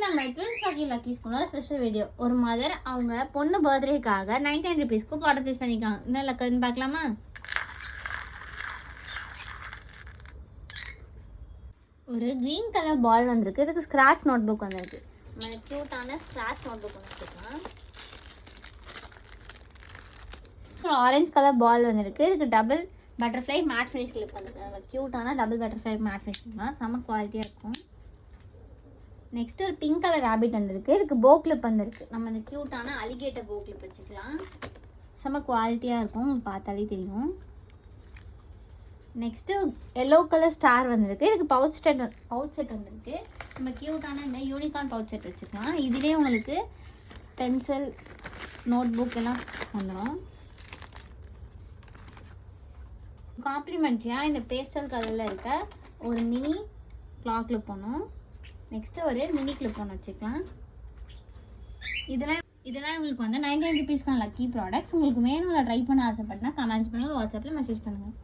நம்ம twins lucky ஸ்பூனோட special video. ஒரு mother அவங்க பொண்ணு பர்த்டேக்காக 99 ருபீஸ்க்கு ஆர்டர் ப்ளேஸ் பண்ணியிருக்காங்க. என்ன லக்குன்னு பார்க்கலாமா? ஒரு க்ரீன் கலர் பால் வந்திருக்கு. இதுக்கு ஸ்க்ராட்ச் நோட் புக் வந்திருக்கு. நம்ம க்யூட்டான ஸ்க்ராட்ச் நோட் புக் வந்துருக்கலாம். ஆரஞ்சு கலர் பால் வந்திருக்கு. இதுக்கு double butterfly matte finish clip வந்துருக்கு. நம்ம க்யூட்டான டபுள் பட்டர்ஃப்ளை மேட் ஃபினிஷ் செம்ம குவாலிட்டியாக இருக்கும். நெக்ஸ்ட் ஒரு பிங்க் கலர் ரேபிட் வந்திருக்கு. இதுக்கு போ கிளிப் வந்திருக்கு. நம்ம இந்த க்யூட்டான அலிகேட்டர் போ கிளிப் வச்சுக்கலாம். செம்ம குவாலிட்டியாக இருக்கும், உங்களுக்கு பார்த்தாலே தெரியும். நெக்ஸ்ட்டு எல்லோ கலர் ஸ்டார் வந்திருக்கு. இதுக்கு பவுச் செட் வந்திருக்கு. நம்ம க்யூட்டான இந்த யூனிகார்ன் பவுச் செட் வச்சுக்கலாம். இதுலேயே உங்களுக்கு பென்சில் நோட் புக் எல்லாம் வந்துடும். காம்ப்ளிமெண்ட்ரியாக இந்த பேஸ்டல் கலரில் இருக்க ஒரு மினி கிளாக் கிளிப் ஒன்றும், நெக்ஸ்ட்டு ஒரு மினி கிளிப் ஒன்று வச்சுக்கலாம். இதெல்லாம் உங்களுக்கு வந்து 99 ருபீஸ்க்கான லக்கி ப்ராடக்ட்ஸ். உங்களுக்கு வேணும் ட்ரை பண்ண ஆசைப்பட்டனா கமெண்ட்ஸ் பண்ணுங்கள், வாட்ஸ்அப்பில் மெசேஜ் பண்ணுங்கள்.